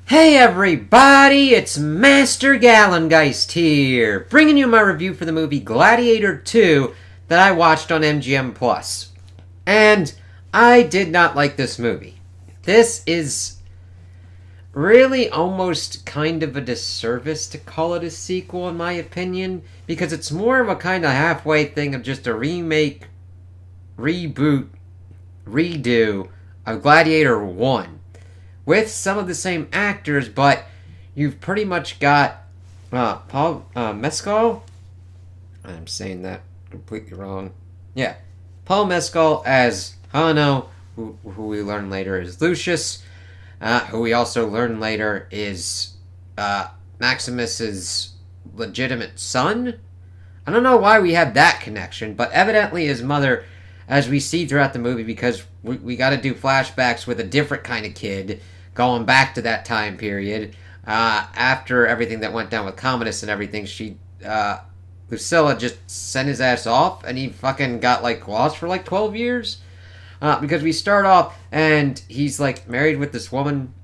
Hey everybody, it's Master Gallengeist here, bringing you my review for the movie Gladiator 2 that I watched on MGM Plus. And I did not like this movie. This is really almost kind of a disservice to call it a sequel, in my opinion, because it's more of a kind of halfway thing of just a remake, reboot, redo of Gladiator 1 with some of the same actors, but you've pretty much got Paul Mescal. I'm saying that completely wrong. Yeah, Paul Mescal as Hano, who we learn later is Lucius, who we also learn later is Maximus's legitimate son. I don't know why we have that connection, but evidently his mother, as we see throughout the movie, because we got to do flashbacks with a different kind of kid going back to that time period. After everything that went down with Commodus and everything, Lucilla just sent his ass off, and he fucking got lost for 12 years. Because we start off and he's married with this woman.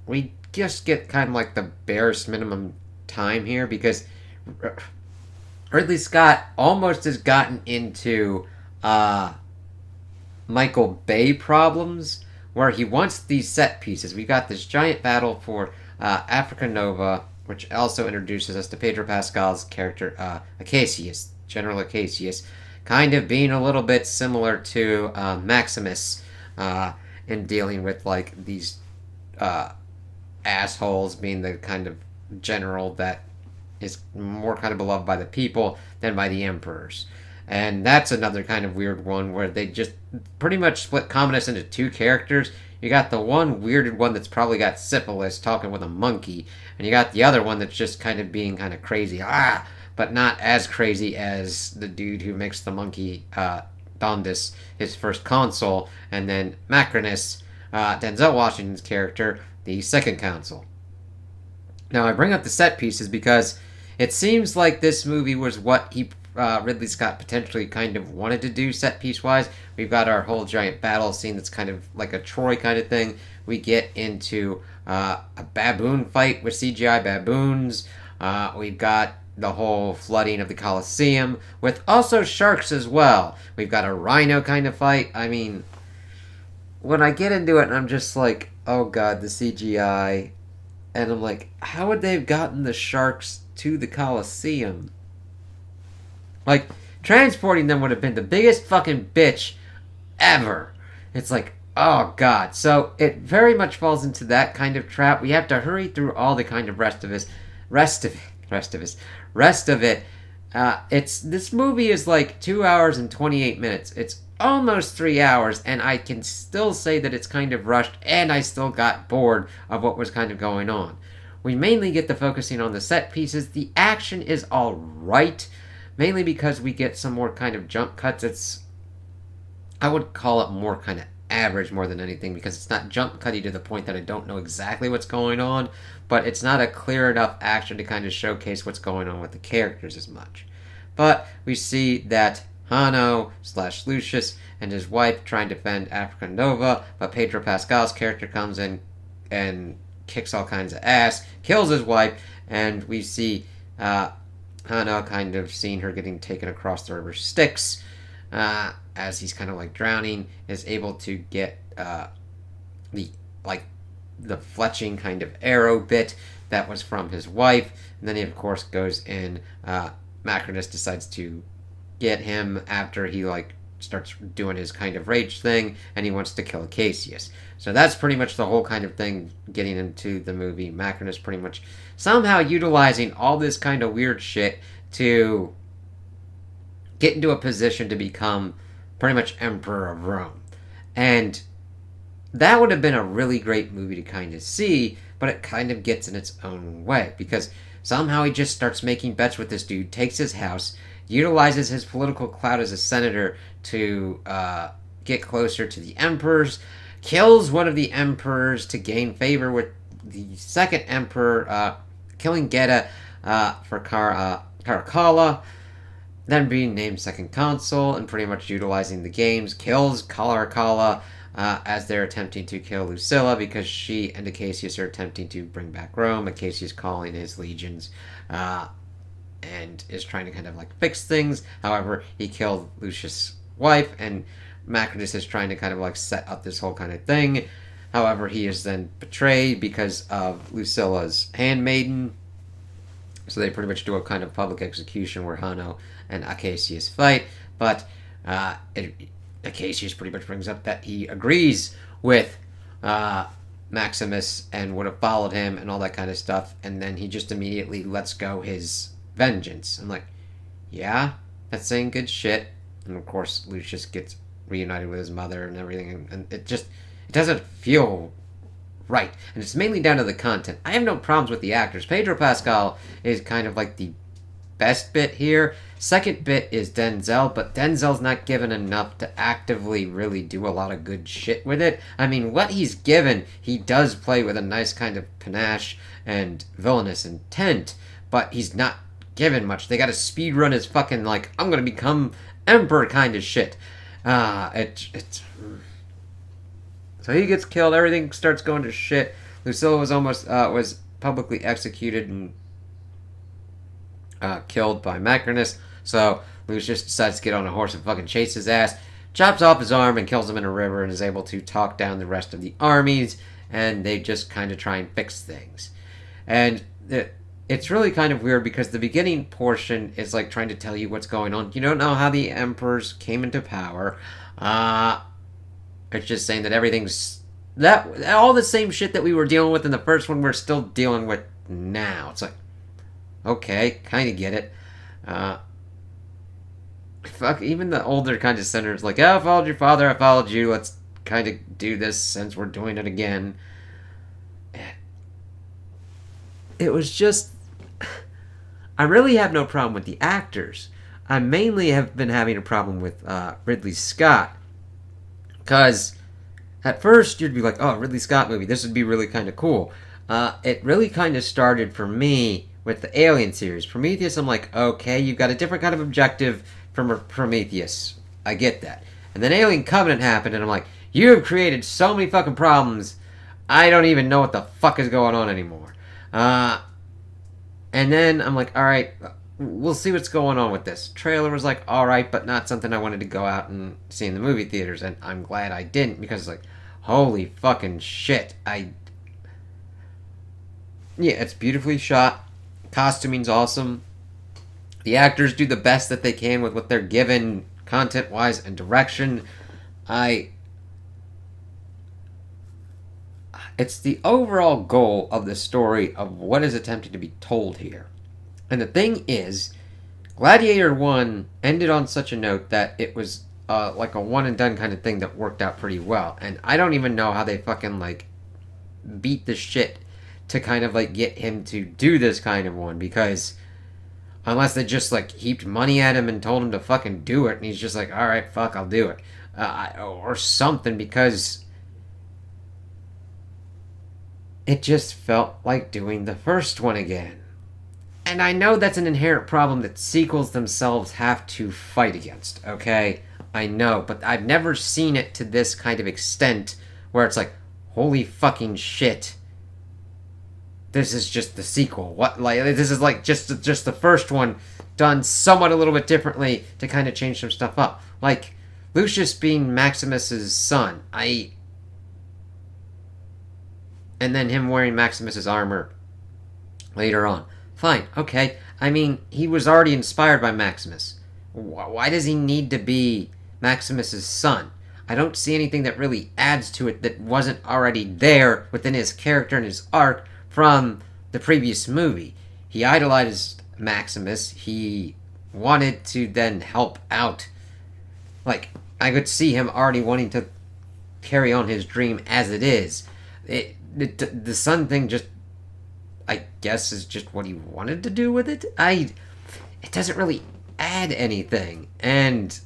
We just get kind of the barest minimum time here because Ridley Scott almost has gotten into Michael Bay problems where he wants these set pieces. We got this giant battle for Africa Nova, which also introduces us to Pedro Pascal's character, Acacius, General Acacius, kind of being a little bit similar to Maximus in dealing with these assholes, being the kind of general that is more kind of beloved by the people than by the emperors. And that's another kind of weird one where they just pretty much split Commodus into two characters. You got the one weirded one that's probably got syphilis talking with a monkey, and you got the other one that's just kind of being kind of crazy, but not as crazy as the dude who makes the monkey Dondus his first consul, and then Macrinus, Denzel Washington's character, the second consul. Now I bring up the set pieces because it seems like this movie was what Ridley Scott potentially kind of wanted to do set piece wise. We've got our whole giant battle scene that's kind of like a Troy kind of thing. We get into a baboon fight with CGI baboons. We've got the whole flooding of the Colosseum with also sharks as well. We've got a rhino kind of fight. I mean, when I get into it, I'm just like, oh god, the CGI. And I'm like, how would they have gotten the sharks to the Colosseum? Transporting them would have been the biggest fucking bitch ever. It's oh god. So it very much falls into that kind of trap. We have to hurry through all the kind of rest of it. This movie is 2 hours and 28 minutes. It's almost 3 hours, and I can still say that it's kind of rushed, and I still got bored of what was kind of going on. We mainly get the focusing on the set pieces. The action is alright, mainly because we get some more kind of jump cuts. I would call it more kind of average more than anything, because it's not jump cutty to the point that I don't know exactly what's going on, but it's not a clear enough action to kind of showcase what's going on with the characters as much. But we see that Hano / Lucius and his wife try and defend Africa Nova, but Pedro Pascal's character comes in and kicks all kinds of ass, kills his wife, and we see Hano kind of seeing her getting taken across the river Styx, as he's kind of drowning, is able to get the fletching kind of arrow bit that was from his wife, and then he of course goes in. Macrinus decides to get him after he starts doing his kind of rage thing, and he wants to kill Acacius. So that's pretty much the whole kind of thing getting into the movie. Macrinus pretty much somehow utilizing all this kind of weird shit to get into a position to become pretty much Emperor of Rome. And that would have been a really great movie to kind of see, but it kind of gets in its own way, because somehow he just starts making bets with this dude, takes his house, utilizes his political clout as a senator to get closer to the emperors, kills one of the emperors to gain favor with the second emperor, killing Geta for Caracalla, then being named second consul and pretty much utilizing the games, kills Caracalla, as they're attempting to kill Lucilla because she and Acacius are attempting to bring back Rome. Acacius calling his legions and is trying to kind of like fix things. However, he killed Lucius' wife, and Macrinus is trying to kind of like set up this whole kind of thing. However, he is then betrayed because of Lucilla's handmaiden. So they pretty much do a kind of public execution where Hanno and Acacius fight. But Acacius pretty much brings up that he agrees with Maximus and would have followed him and all that kind of stuff. And then he just immediately lets go his vengeance. I'm like, yeah, that's saying good shit. And of course, Lucius gets reunited with his mother and everything. And it doesn't feel right. And it's mainly down to the content. I have no problems with the actors. Pedro Pascal is kind of like the best bit here. Second bit is Denzel, but Denzel's not given enough to actively really do a lot of good shit with it. I mean, what he's given, he does play with a nice kind of panache and villainous intent, but he's not given much. They gotta speedrun his fucking, like, I'm gonna become emperor kind of shit. So he gets killed, everything starts going to shit. Lucilla was publicly executed and killed by Macrinus. So Lucius decides to get on a horse and fucking chase his ass, chops off his arm and kills him in a river, and is able to talk down the rest of the armies, and they just kind of try and fix things. And it's really kind of weird because the beginning portion is like trying to tell you what's going on. You don't know how the emperors came into power. It's just saying that everything's all the same shit that we were dealing with in the first one we're still dealing with now. It's like, okay, kind of get it. Fuck, even the older kind of senators like, oh, I followed your father, I followed you, let's kind of do this since we're doing it again. It was just, I really have no problem with the actors. I mainly have been having a problem with Ridley Scott. Because at first you'd be like, oh, Ridley Scott movie, this would be really kind of cool. It really kind of started for me with the Alien series. Prometheus, I'm like, okay, you've got a different kind of objective from Prometheus. I get that. And then Alien Covenant happened, and I'm like, you have created so many fucking problems, I don't even know what the fuck is going on anymore. And then I'm like, alright, we'll see what's going on with this. Trailer was like, alright, but not something I wanted to go out and see in the movie theaters, and I'm glad I didn't, because it's like, holy fucking shit. Yeah, it's beautifully shot. Costuming's awesome. The actors do the best that they can with what they're given, content-wise and direction. It's the overall goal of the story of what is attempting to be told here. And the thing is, Gladiator 1 ended on such a note that it was like a one-and-done kind of thing that worked out pretty well. And I don't even know how they fucking, like, beat the shit to kind of, like, get him to do this kind of one. Because unless they just, like, heaped money at him and told him to fucking do it, and he's just like, alright, fuck, I'll do it. Or something, because it just felt like doing the first one again. And I know that's an inherent problem that sequels themselves have to fight against, okay? I know, but I've never seen it to this kind of extent where it's like, holy fucking shit. This is just the sequel. What, like, this is like just the first one done somewhat a little bit differently to kind of change some stuff up. Like, Lucius being Maximus's son. And then him wearing Maximus's armor later on. Fine, okay. I mean, he was already inspired by Maximus. Why does he need to be Maximus's son? I don't see anything that really adds to it that wasn't already there within his character and his arc from the previous movie. He idolized Maximus. He wanted to then help out. Like, I could see him already wanting to carry on his dream as it is. The son thing just, I guess, is just what he wanted to do with it. It doesn't really add anything. And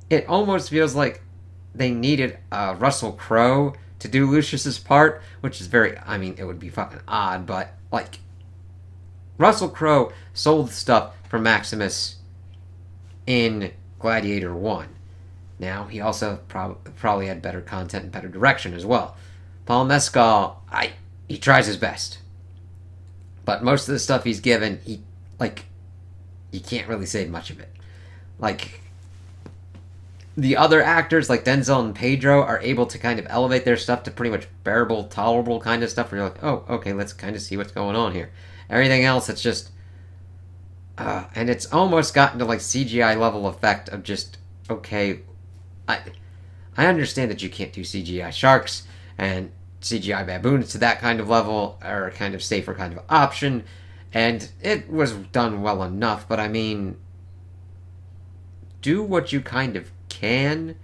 it almost feels like they needed Russell Crowe to do Lucius's part, which is very, I mean, it would be fucking odd, but, like, Russell Crowe sold stuff for Maximus in Gladiator 1. Now, he also probably had better content and better direction as well. Paul Mescal, he tries his best. But most of the stuff he's given, like, you can't really say much of it. Like, the other actors like Denzel and Pedro are able to kind of elevate their stuff to pretty much bearable, tolerable kind of stuff where you're like, oh, okay, let's kind of see what's going on here. Everything else, it's just. And it's almost gotten to like CGI level effect of just, okay, I, I understand that you can't do CGI sharks and CGI baboons to that kind of level are a kind of safer kind of option, and it was done well enough, but I mean, do what you kind of can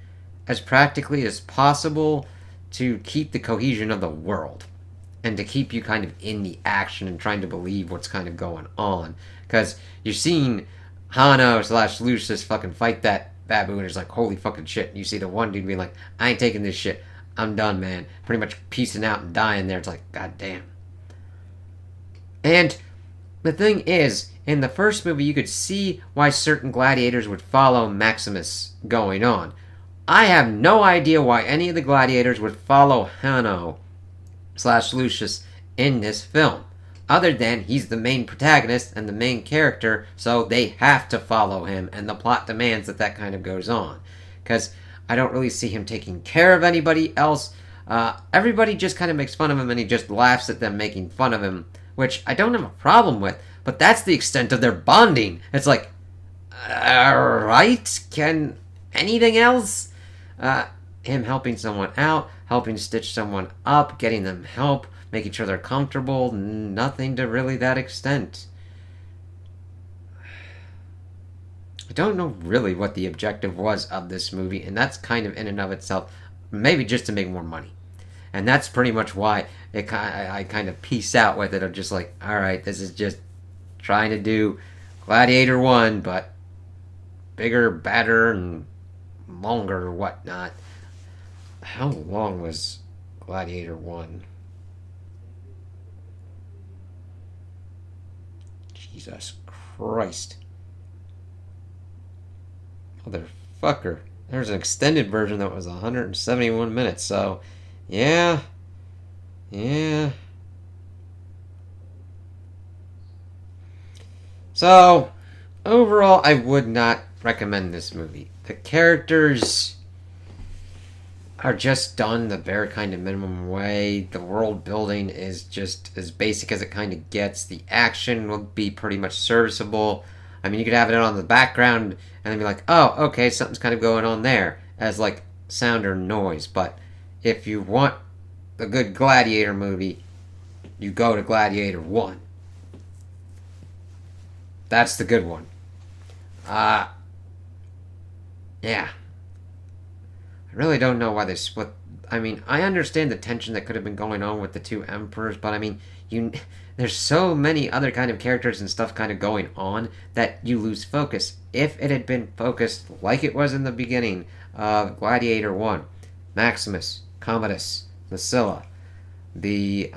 as practically as possible to keep the cohesion of the world and to keep you kind of in the action and trying to believe what's kind of going on. Because you've seen Hano / Lucius fucking fight that baboon. It's like, holy fucking shit. And you see the one dude being like, I ain't taking this shit. I'm done, man. Pretty much piecing out and dying there. It's like, god damn. And the thing is, in the first movie, you could see why certain gladiators would follow Maximus going on. I have no idea why any of the gladiators would follow Hano / Lucius in this film. Other than he's the main protagonist and the main character, so they have to follow him, and the plot demands that that kind of goes on. Because I don't really see him taking care of anybody else. Everybody just kind of makes fun of him, and he just laughs at them making fun of him, which I don't have a problem with, but that's the extent of their bonding. It's like, alright, can anything else? Him helping someone out, helping stitch someone up, getting them help, making sure they're comfortable, nothing to really that extent. I don't know really what the objective was of this movie, and that's kind of in and of itself, maybe just to make more money. And that's pretty much why I kind of peace out with it, of just like, alright, this is just trying to do Gladiator 1, but bigger, badder, and longer or whatnot. How long was Gladiator 1? Jesus Christ. Motherfucker. There's an extended version that was 171 minutes, so yeah. So, overall, I would not recommend this movie. The characters are just done the bare kind of minimum way. The world building is just as basic as it kind of gets. The action will be pretty much serviceable. I mean, you could have it on the background and then be like, oh, okay, something's kind of going on there as like sound or noise. But if you want a good Gladiator movie, you go to Gladiator 1. That's the good one. Yeah. I really don't know why they split. I mean, I understand the tension that could have been going on with the two emperors, but I mean, there's so many other kind of characters and stuff kind of going on that you lose focus. If it had been focused like it was in the beginning of Gladiator 1, Maximus, Commodus, Lucilla, the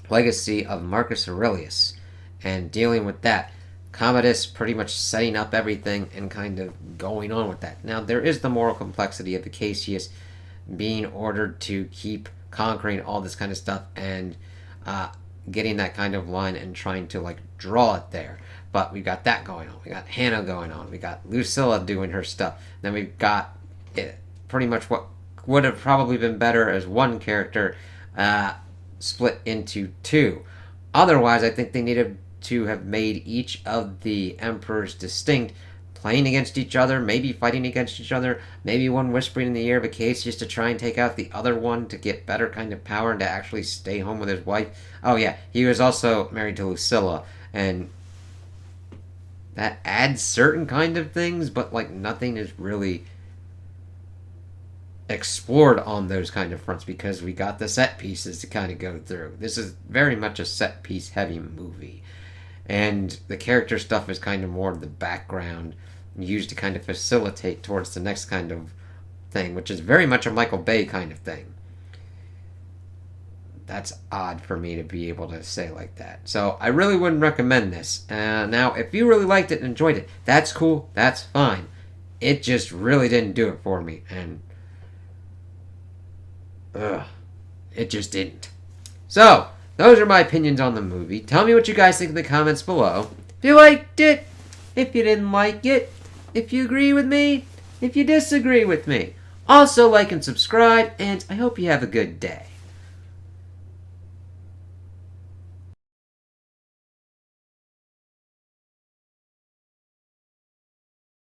legacy of Marcus Aurelius, and dealing with that, Commodus pretty much setting up everything and kind of going on with that. Now, there is the moral complexity of the Cassius being ordered to keep conquering all this kind of stuff and getting that kind of line and trying to like draw it there. But we got that going on. We got Hannah going on. We got Lucilla doing her stuff. Then we've got pretty much what would have probably been better as one character split into two. Otherwise, I think they needed to have made each of the emperors distinct, playing against each other, maybe fighting against each other, maybe one whispering in the ear of a case just to try and take out the other one to get better kind of power and to actually stay home with his wife. Oh yeah, he was also married to Lucilla, and that adds certain kind of things, but like nothing is really explored on those kind of fronts because we got the set pieces to kind of go through. This is very much a set piece heavy movie. And the character stuff is kind of more of the background used to kind of facilitate towards the next kind of thing, which is very much a Michael Bay kind of thing. That's odd for me to be able to say like that. So I really wouldn't recommend this. Now, if you really liked it and enjoyed it, that's cool. That's fine. it just really didn't do it for me. And it just didn't. So, those are my opinions on the movie. Tell me what you guys think in the comments below. If you liked it, if you didn't like it, if you agree with me, if you disagree with me. Also, like and subscribe, and I hope you have a good day.